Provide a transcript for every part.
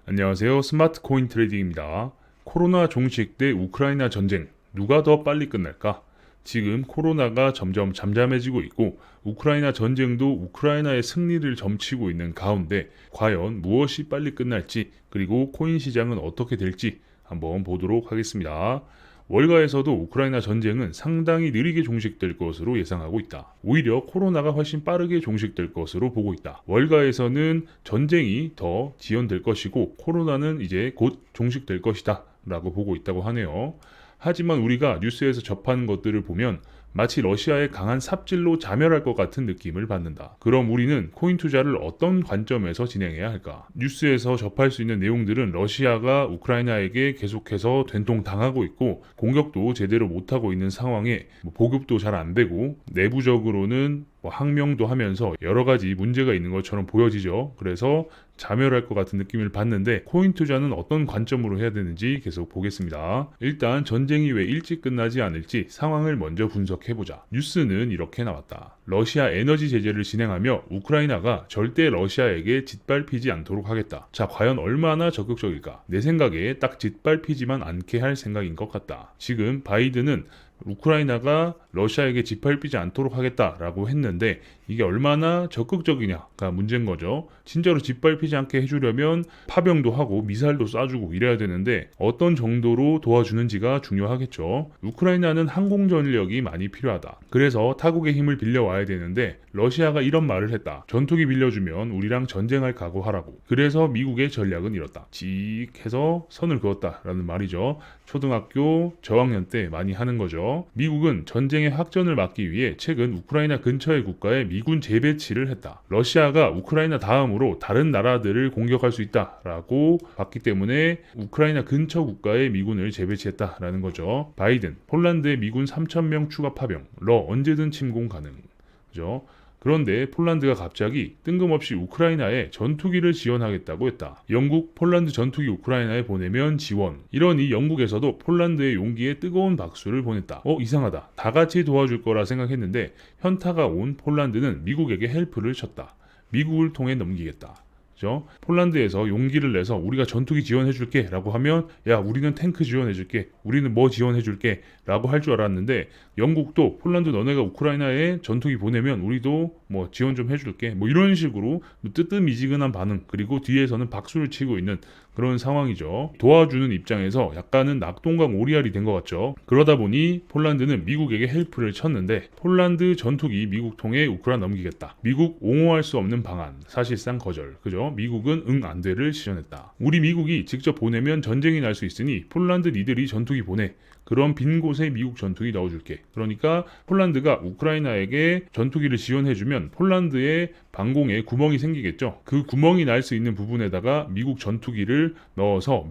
안녕하세요. 스마트 코인 트레이딩입니다. 코로나 종식 대 우크라이나 전쟁, 누가 더 빨리 끝날까? 지금 코로나가 점점 잠잠해지고 있고 우크라이나 전쟁도 우크라이나의 승리를 점치고 있는 가운데 과연 무엇이 빨리 끝날지, 그리고 코인 시장은 어떻게 될지 한번 보도록 하겠습니다. 월가에서도 우크라이나 전쟁은 상당히 느리게 종식될 것으로 예상하고 있다. 오히려 코로나가 훨씬 빠르게 종식될 것으로 보고 있다. 월가에서는 전쟁이 더 지연될 것이고 코로나는 이제 곧 종식될 것이다 라고 보고 있다고 하네요. 하지만 우리가 뉴스에서 접하는 것들을 보면 마치 러시아의 강한 삽질로 자멸할 것 같은 느낌을 받는다. 그럼 우리는 코인 투자를 어떤 관점에서 진행해야 할까? 뉴스에서 접할 수 있는 내용들은 러시아가 우크라이나에게 계속해서 된통당하고 있고 공격도 제대로 못하고 있는 상황에 보급도 잘 안 되고 내부적으로는 항명도 하면서 여러 가지 문제가 있는 것처럼 보여지죠. 그래서 자멸할 것 같은 느낌을 받는데 코인 투자는 어떤 관점으로 해야 되는지 계속 보겠습니다. 일단 전쟁이 왜 일찍 끝나지 않을지 상황을 먼저 분석해보자. 뉴스는 이렇게 나왔다. 러시아 에너지 제재를 진행하며 우크라이나가 절대 러시아에게 짓밟히지 않도록 하겠다. 자, 과연 얼마나 적극적일까? 내 생각에 딱 짓밟히지만 않게 할 생각인 것 같다. 지금 바이든은 우크라이나가 러시아에게 짓밟히지 않도록 하겠다라고 했는데 이게 얼마나 적극적이냐가 문제인 거죠. 진짜로 짓밟히지 않게 해주려면 파병도 하고 미사일도 쏴주고 이래야 되는데 어떤 정도로 도와주는지가 중요하겠죠. 우크라이나는 항공 전력이 많이 필요하다. 그래서 타국의 힘을 빌려와야 되는데 러시아가 이런 말을 했다. 전투기 빌려주면 우리랑 전쟁할 각오하라고. 그래서 미국의 전략은 이렇다. 직 해서 선을 그었다라는 말이죠. 초등학교 저학년 때 많이 하는 거죠. 미국은 전쟁의 확전을 막기 위해 최근 우크라이나 근처의 국가에 미군 재배치를 했다. 러시아가 우크라이나 다음으로 다른 나라들을 공격할 수 있다라고 봤기 때문에 우크라이나 근처 국가에 미군을 재배치했다라는 거죠. 바이든, 폴란드에 미군 3,000명 추가 파병, 언제든 침공 가능. 그죠? 그런데 폴란드가 갑자기 뜬금없이 우크라이나에 전투기를 지원하겠다고 했다. 영국, 폴란드 전투기 우크라이나에 보내면 지원. 이러니 영국에서도 폴란드의 용기에 뜨거운 박수를 보냈다. 이상하다. 다 같이 도와줄 거라 생각했는데 현타가 온 폴란드는 미국에게 헬프를 쳤다. 미국을 통해 넘기겠다. 그죠? 폴란드에서 용기를 내서 우리가 전투기 지원해줄게 라고 하면 야, 우리는 탱크 지원해줄게, 우리는 뭐 지원해줄게 라고 할 줄 알았는데 영국도 폴란드 너네가 우크라이나에 전투기 보내면 우리도 뭐 지원 좀 해줄게, 뭐 이런 식으로 뜨뜻미지근한 반응, 그리고 뒤에서는 박수를 치고 있는 그런 상황이죠. 도와주는 입장에서 약간은 낙동강 오리알이 된 것 같죠. 그러다 보니 폴란드는 미국에게 헬프를 쳤는데 폴란드 전투기 미국 통해 우크라이나 넘기겠다. 미국 옹호할 수 없는 방안, 사실상 거절. 그죠? 미국은 응 안 돼를 실현했다. 우리 미국이 직접 보내면 전쟁이 날 수 있으니 폴란드 니들이 전투기 보내. 그런 빈 곳에 미국 전투기 넣어줄게. 그러니까 폴란드가 우크라이나에게 전투기를 지원해주면 폴란드의 방공에 구멍이 생기겠죠. 그 구멍이 날 수 있는 부분에다가 미국 전투기를 넣어서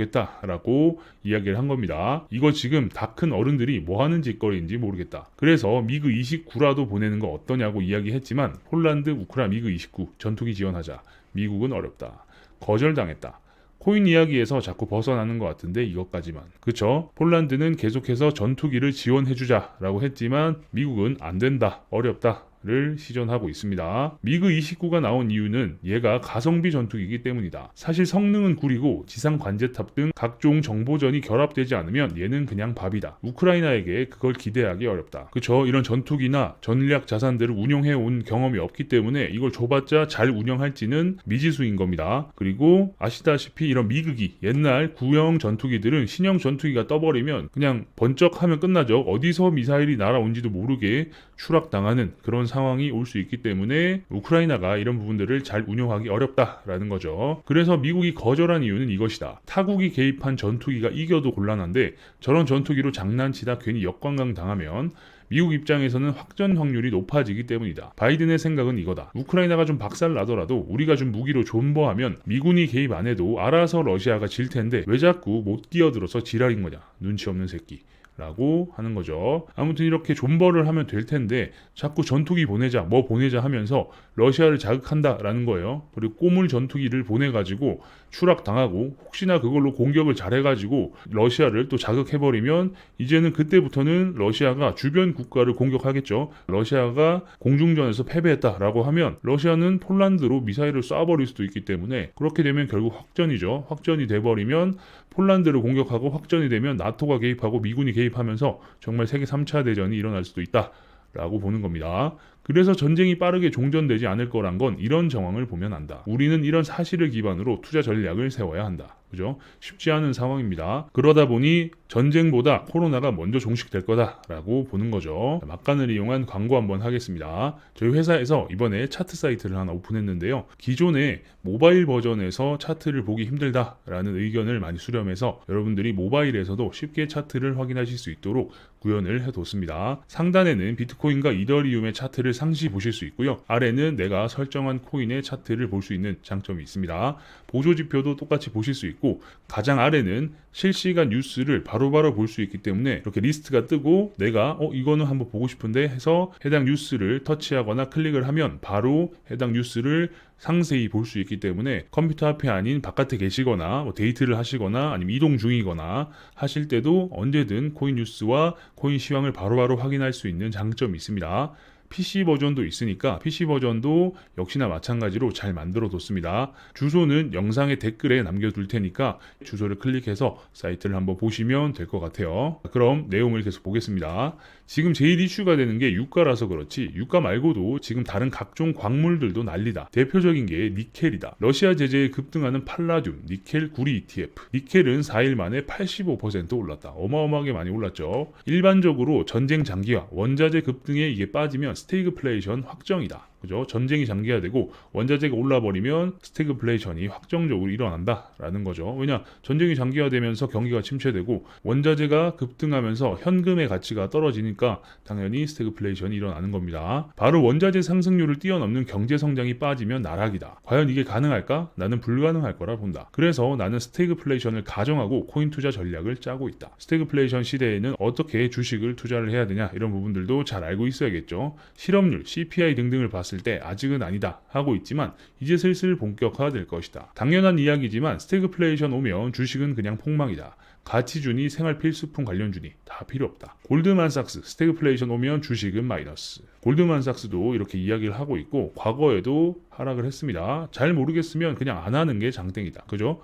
메꿔주겠다라고 이야기를 한 겁니다. 이거 지금 다 큰 어른들이 뭐 하는 짓거리인지 모르겠다. 그래서 미그 29라도 보내는 거 어떠냐고 이야기했지만 폴란드, 우크라 미그 29 전투기 지원하자. 미국은 어렵다. 거절당했다. 코인 이야기에서 자꾸 벗어나는 것 같은데 이것까지만. 그쵸? 폴란드는 계속해서 전투기를 지원해주자라고 했지만 미국은 안 된다, 어렵다 를 시전하고 있습니다. 미그 29가 나온 이유는 얘가 가성비 전투기이기 때문이다. 사실 성능은 구리고 지상 관제탑 등 각종 정보전이 결합되지 않으면 얘는 그냥 밥이다. 우크라이나에게 그걸 기대하기 어렵다. 그쵸? 이런 전투기나 전략 자산들을 운용해 온 경험이 없기 때문에 이걸 줘봤자 잘 운영할지는 미지수인 겁니다. 그리고 아시다시피 이런 미그기, 옛날 구형 전투기들은 신형 전투기가 떠버리면 그냥 번쩍하면 끝나죠. 어디서 미사일이 날아온지도 모르게 추락당하는 그런 상황이 올 수 있기 때문에 우크라이나가 이런 부분들을 잘 운영하기 어렵다라는 거죠. 그래서 미국이 거절한 이유는 이것이다. 타국이 개입한 전투기가 이겨도 곤란한데 저런 전투기로 장난치다 괜히 역관광 당하면 미국 입장에서는 확전 확률이 높아지기 때문이다. 바이든의 생각은 이거다. 우크라이나가 좀 박살 나더라도 우리가 좀 무기로 존버하면 미군이 개입 안 해도 알아서 러시아가 질 텐데 왜 자꾸 못 끼어들어서 지랄인 거냐. 눈치 없는 새끼. 라고 하는 거죠. 아무튼 이렇게 존버를 하면 될 텐데 자꾸 전투기 보내자 뭐 보내자 하면서 러시아를 자극한다라는 거예요. 그리고 꼬물 전투기를 보내가지고 추락당하고 혹시나 그걸로 공격을 잘해가지고 러시아를 또 자극해버리면 이제는 그때부터는 러시아가 주변 국가를 공격하겠죠. 러시아가 공중전에서 패배했다라고 하면 러시아는 폴란드로 미사일을 쏴버릴 수도 있기 때문에 그렇게 되면 결국 확전이죠. 확전이 돼버리면 폴란드를 공격하고 확전이 되면 나토가 개입하고 미군이 개입하면서 정말 세계 3차 대전이 일어날 수도 있다라고 보는 겁니다. 그래서 전쟁이 빠르게 종전되지 않을 거란 건 이런 정황을 보면 안다. 우리는 이런 사실을 기반으로 투자 전략을 세워야 한다. 그죠? 쉽지 않은 상황입니다. 그러다 보니 전쟁보다 코로나가 먼저 종식될 거다라고 보는 거죠. 막간을 이용한 광고 한번 하겠습니다. 저희 회사에서 이번에 차트 사이트를 하나 오픈했는데요. 기존에 모바일 버전에서 차트를 보기 힘들다라는 의견을 많이 수렴해서 여러분들이 모바일에서도 쉽게 차트를 확인하실 수 있도록 구현을 해뒀습니다. 상단에는 비트코인과 이더리움의 차트를 상시 보실 수 있고요. 아래는 내가 설정한 코인의 차트를 볼 수 있는 장점이 있습니다. 보조지표도 똑같이 보실 수 있고 가장 아래는 실시간 뉴스를 바로바로 볼 수 있기 때문에 이렇게 리스트가 뜨고 내가 이거는 한번 보고 싶은데 해서 해당 뉴스를 터치하거나 클릭을 하면 바로 해당 뉴스를 상세히 볼 수 있기 때문에 컴퓨터 앞에 아닌 바깥에 계시거나 뭐 데이트를 하시거나 아니면 이동 중이거나 하실 때도 언제든 코인 뉴스와 코인 시황을 바로바로 확인할 수 있는 장점이 있습니다. PC 버전도 있으니까 PC 버전도 역시나 마찬가지로 잘 만들어 뒀습니다. 주소는 영상의 댓글에 남겨둘 테니까 주소를 클릭해서 사이트를 한번 보시면 될 것 같아요. 그럼 내용을 계속 보겠습니다. 지금 제일 이슈가 되는 게 유가라서 그렇지 유가 말고도 지금 다른 각종 광물들도 난리다. 대표적인 게 니켈이다. 러시아 제재에 급등하는 팔라듐, 니켈, 구리 ETF. 니켈은 4일 만에 85% 올랐다. 어마어마하게 많이 올랐죠. 일반적으로 전쟁 장기화, 원자재 급등에 이게 빠지면 스태그플레이션 확정이다. 그죠? 전쟁이 장기화되고 원자재가 올라버리면 스태그플레이션이 확정적으로 일어난다라는 거죠. 왜냐? 전쟁이 장기화되면서 경기가 침체되고 원자재가 급등하면서 현금의 가치가 떨어지니까 당연히 스태그플레이션이 일어나는 겁니다. 바로 원자재 상승률을 뛰어넘는 경제 성장이 빠지면 나락이다. 과연 이게 가능할까? 나는 불가능할 거라 본다. 그래서 나는 스태그플레이션을 가정하고 코인 투자 전략을 짜고 있다. 스태그플레이션 시대에는 어떻게 주식을 투자를 해야 되냐 이런 부분들도 잘 알고 있어야겠죠. 실업률, CPI 등등을 봤을 때 아직은 아니다 하고 있지만 이제 슬슬 본격화될 것이다. 당연한 이야기지만 스태그플레이션 오면 주식은 그냥 폭망이다. 가치준이 생활 필수품 관련준이 다 필요 없다. 골드만삭스 스태그플레이션 오면 주식은 마이너스. 골드만삭스도 이렇게 이야기를 하고 있고 과거에도 하락을 했습니다. 잘 모르겠으면 그냥 안 하는 게 장땡이다. 그죠?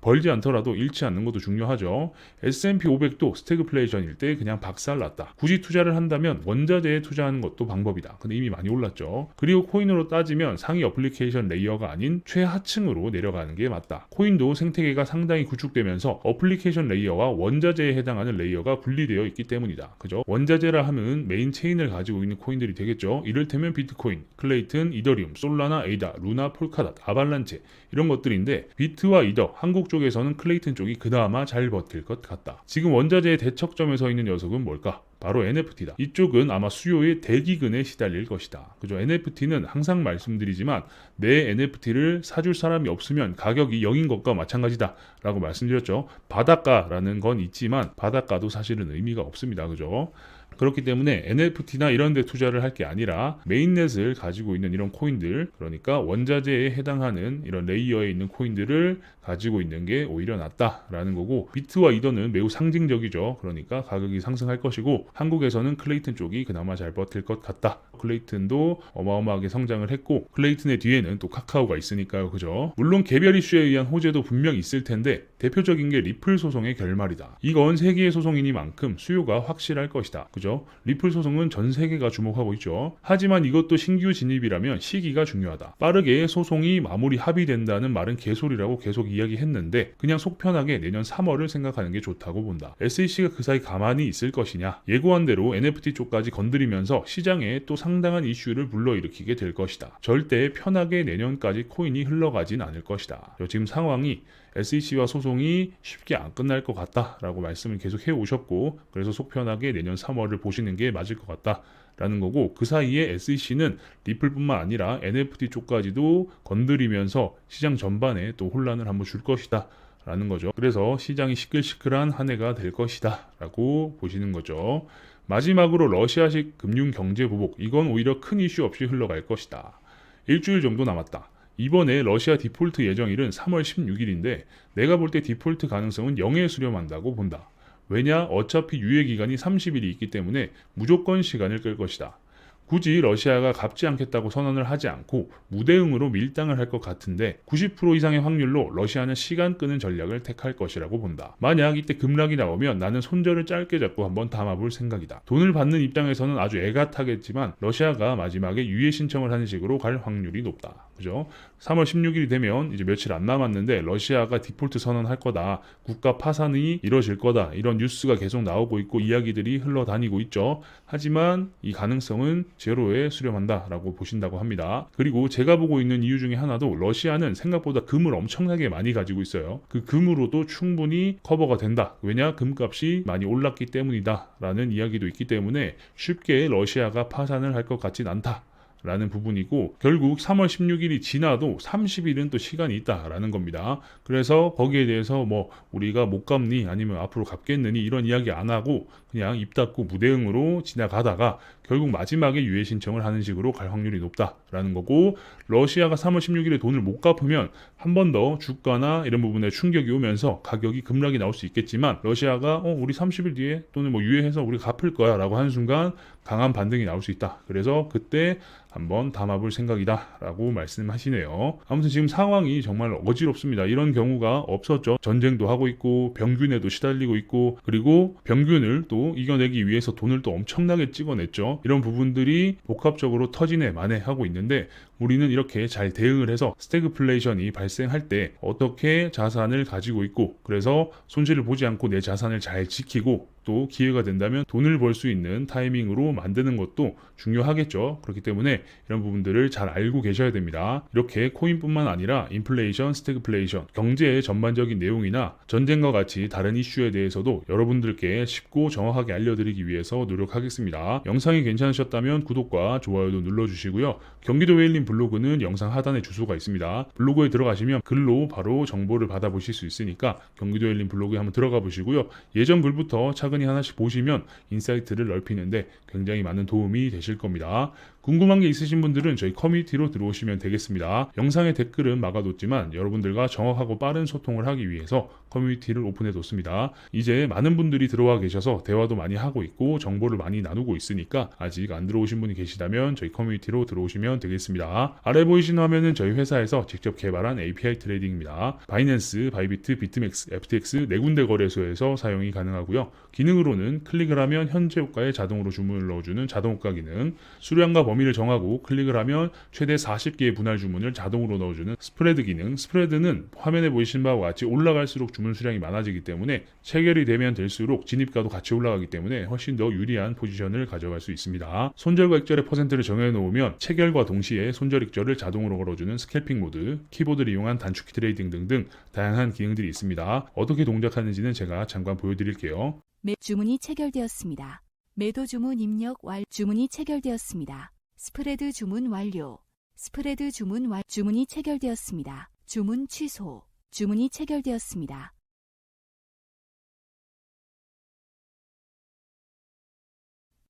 벌지 않더라도 잃지 않는 것도 중요하죠. S&P 500도 스태그플레이션일 때 그냥 박살났다. 굳이 투자를 한다면 원자재에 투자하는 것도 방법이다. 근데 이미 많이 올랐죠. 그리고 코인으로 따지면 상위 어플리케이션 레이어가 아닌 최하층으로 내려가는 게 맞다. 코인도 생태계가 상당히 구축되면서 어플리케이션 레이어와 원자재에 해당하는 레이어가 분리되어 있기 때문이다. 그죠? 원자재라 하면 메인 체인을 가지고 있는 코인들이 되겠죠. 이를테면 비트코인, 클레이튼, 이더리움, 솔라나, 에이다, 루나, 폴카닷, 아발란체 이런 것들인데 비트와 이더, 한국 쪽에서는 클레이튼 쪽이 그나마 잘 버틸 것 같다. 지금 원자재의 대척점에 서 있는 녀석은 뭘까? 바로 NFT다. 이쪽은 아마 수요의 대기근에 시달릴 것이다. 그죠? NFT는 항상 말씀드리지만 내 NFT를 사줄 사람이 없으면 가격이 0인 것과 마찬가지다 라고 말씀드렸죠. 바닷가라는 건 있지만 바닷가도 사실은 의미가 없습니다. 그죠? 그렇기 때문에 NFT나 이런 데 투자를 할 게 아니라 메인넷을 가지고 있는 이런 코인들, 그러니까 원자재에 해당하는 이런 레이어에 있는 코인들을 가지고 있는 게 오히려 낫다라는 거고, 비트와 이더는 매우 상징적이죠. 그러니까 가격이 상승할 것이고 한국에서는 클레이튼 쪽이 그나마 잘 버틸 것 같다. 클레이튼도 어마어마하게 성장을 했고 클레이튼의 뒤에는 또 카카오가 있으니까요. 그죠? 물론 개별 이슈에 의한 호재도 분명 있을 텐데 대표적인 게 리플 소송의 결말이다. 이건 세계의 소송이니만큼 수요가 확실할 것이다. 그죠? 리플 소송은 전 세계가 주목하고 있죠. 하지만 이것도 신규 진입이라면 시기가 중요하다. 빠르게 소송이 마무리 합의된다는 말은 개소리라고 계속 이야기했는데 그냥 속 편하게 내년 3월을 생각하는 게 좋다고 본다. SEC가 그 사이 가만히 있을 것이냐? 예고한 대로 NFT 쪽까지 건드리면서 시장에 또 상당한 이슈를 불러일으키게 될 것이다. 절대 편하게 내년까지 코인이 흘러가진 않을 것이다. 지금 상황이 SEC와 소송이 쉽게 안 끝날 것 같다라고 말씀을 계속 해오셨고 그래서 속 편하게 내년 3월을 보시는 게 맞을 것 같다. 라는 거고 그 사이에 SEC는 리플뿐만 아니라 NFT 쪽까지도 건드리면서 시장 전반에 또 혼란을 한번 줄 것이다. 라는 거죠. 그래서 시장이 시끌시끌한 한 해가 될 것이다 라고 보시는 거죠. 마지막으로 러시아식 금융 경제 보복, 이건 오히려 큰 이슈 없이 흘러갈 것이다. 일주일 정도 남았다. 이번에 러시아 디폴트 예정일은 3월 16일인데 내가 볼 때 디폴트 가능성은 0에 수렴한다고 본다. 왜냐? 어차피 유예 기간이 30일이 있기 때문에 무조건 시간을 끌 것이다. 굳이 러시아가 갚지 않겠다고 선언을 하지 않고 무대응으로 밀당을 할 것 같은데 90% 이상의 확률로 러시아는 시간 끄는 전략을 택할 것이라고 본다. 만약 이때 급락이 나오면 나는 손절을 짧게 잡고 한번 담아볼 생각이다. 돈을 받는 입장에서는 아주 애가 타겠지만 러시아가 마지막에 유예 신청을 하는 식으로 갈 확률이 높다. 그죠? 3월 16일이 되면 이제 며칠 안 남았는데 러시아가 디폴트 선언할 거다. 국가 파산이 이뤄질 거다. 이런 뉴스가 계속 나오고 있고 이야기들이 흘러다니고 있죠. 하지만 이 가능성은 제로에 수렴한다라고 보신다고 합니다. 그리고 제가 보고 있는 이유 중에 하나도 러시아는 생각보다 금을 엄청나게 많이 가지고 있어요. 그 금으로도 충분히 커버가 된다. 왜냐? 금값이 많이 올랐기 때문이다. 라는 이야기도 있기 때문에 쉽게 러시아가 파산을 할 것 같진 않다. 라는 부분이고 결국 3월 16일이 지나도 30일은 또 시간이 있다라는 겁니다. 그래서 거기에 대해서 뭐 우리가 못 갚니 아니면 앞으로 갚겠느니 이런 이야기 안 하고 그냥 입 닫고 무대응으로 지나가다가 결국 마지막에 유예 신청을 하는 식으로 갈 확률이 높다라는 거고 러시아가 3월 16일에 돈을 못 갚으면 한 번 더 주가나 이런 부분에 충격이 오면서 가격이 급락이 나올 수 있겠지만 러시아가 우리 30일 뒤에 돈을 뭐 유예해서 우리 갚을 거야 라고 하는 순간 강한 반등이 나올 수 있다. 그래서 그때 한번 담아볼 생각이다 라고 말씀하시네요. 아무튼 지금 상황이 정말 어지럽습니다. 이런 경우가 없었죠. 전쟁도 하고 있고 병균에도 시달리고 있고 그리고 병균을 또 이겨내기 위해서 돈을 또 엄청나게 찍어냈죠. 이런 부분들이 복합적으로 터지네 마네 하고 있는데 우리는 이렇게 잘 대응을 해서 스태그플레이션이 발생할 때 어떻게 자산을 가지고 있고 그래서 손실을 보지 않고 내 자산을 잘 지키고 또 기회가 된다면 돈을 벌 수 있는 타이밍으로 만드는 것도 중요하겠죠. 그렇기 때문에 이런 부분들을 잘 알고 계셔야 됩니다. 이렇게 코인뿐만 아니라 인플레이션, 스태그플레이션, 경제의 전반적인 내용이나 전쟁과 같이 다른 이슈에 대해서도 여러분들께 쉽고 정확하게 알려드리기 위해서 노력하겠습니다. 영상이 괜찮으셨다면 구독과 좋아요도 눌러주시고요. 경기도 웨일린 블로그는 영상 하단에 주소가 있습니다. 블로그에 들어가시면 글로 바로 정보를 받아보실 수 있으니까 경기도 웨일린 블로그에 한번 들어가 보시고요. 예전 글부터 차근히 하나씩 보시면 인사이트를 넓히는데 굉장히 많은 도움이 되실 겁니다. 궁금한 게 있으신 분들은 저희 커뮤니티로 들어오시면 되겠습니다. 영상의 댓글은 막아뒀지만 여러분들과 정확하고 빠른 소통을 하기 위해서 커뮤니티를 오픈해뒀습니다. 이제 많은 분들이 들어와 계셔서 대화도 많이 하고 있고 정보를 많이 나누고 있으니까 아직 안 들어오신 분이 계시다면 저희 커뮤니티로 들어오시면 되겠습니다. 아래 보이시는 화면은 저희 회사에서 직접 개발한 API 트레이딩입니다. 바이낸스, 바이비트, 비트맥스, FTX 네 군데 거래소에서 사용이 가능하고요. 기능으로는 클릭을 하면 현재 호가에 자동으로 주문을 넣어주는 자동호가 기능, 수량과 범위를 정하고 클릭을 하면 최대 40개의 분할 주문을 자동으로 넣어주는 스프레드 기능. 스프레드는 화면에 보이신 바와 같이 올라갈수록 주문 수량이 많아지기 때문에 체결이 되면 될수록 진입가도 같이 올라가기 때문에 훨씬 더 유리한 포지션을 가져갈 수 있습니다. 손절과 익절의 퍼센트를 정해놓으면 체결과 동시에 손절 익절을 자동으로 걸어주는 스캘핑 모드, 키보드를 이용한 단축키 트레이딩 등등 다양한 기능들이 있습니다. 어떻게 동작하는지는 제가 잠깐 보여드릴게요. 주문이 체결되었습니다. 매도 주문 입력 주문이 체결되었습니다. 스프레드 주문 완료. 스프레드 주문 주문이 체결되었습니다. 주문 취소. 주문이 체결되었습니다.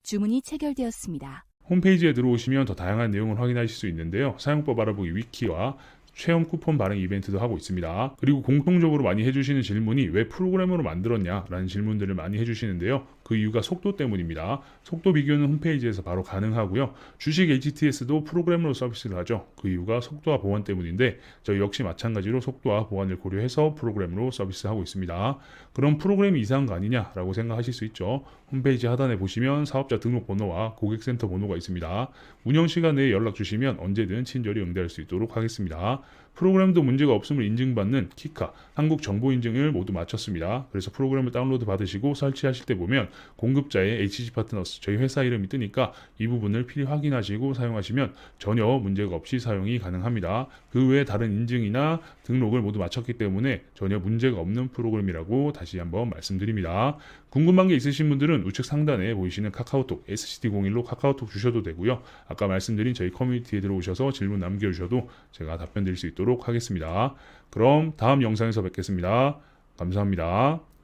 주문이 체결되었습니다. 홈페이지에 들어오시면 더 다양한 내용을 확인하실 수 있는데요. 사용법 알아보기 위키와 체험 쿠폰 발행 이벤트도 하고 있습니다. 그리고 공통적으로 많이 해주시는 질문이 왜 프로그래머로 만들었냐 라는 질문들을 많이 해주시는데요. 그 이유가 속도 때문입니다. 속도 비교는 홈페이지에서 바로 가능하고요. 주식 HTS도 프로그래머로 서비스를 하죠. 그 이유가 속도와 보안 때문인데 저희 역시 마찬가지로 속도와 보안을 고려해서 프로그래머로 서비스하고 있습니다. 그럼 프로그램이 이상한 거 아니냐라고 생각하실 수 있죠. 홈페이지 하단에 보시면 사업자 등록번호와 고객센터 번호가 있습니다. 운영 시간 내에 연락 주시면 언제든 친절히 응대할 수 있도록 하겠습니다. 프로그램도 문제가 없음을 인증받는 키카, 한국 정보 인증을 모두 마쳤습니다. 그래서 프로그램을 다운로드 받으시고 설치하실 때 보면 공급자의 HG 파트너스, 저희 회사 이름이 뜨니까 이 부분을 필히 확인하시고 사용하시면 전혀 문제가 없이 사용이 가능합니다. 그 외에 다른 인증이나 등록을 모두 마쳤기 때문에 전혀 문제가 없는 프로그램이라고 다시 한번 말씀드립니다. 궁금한 게 있으신 분들은 우측 상단에 보이시는 카카오톡 SCT01로 카카오톡 주셔도 되고요. 아까 말씀드린 저희 커뮤니티에 들어오셔서 질문 남겨주셔도 제가 답변 드릴 수 있도록 하도록 하겠습니다. 그럼 다음 영상에서 뵙겠습니다. 감사합니다.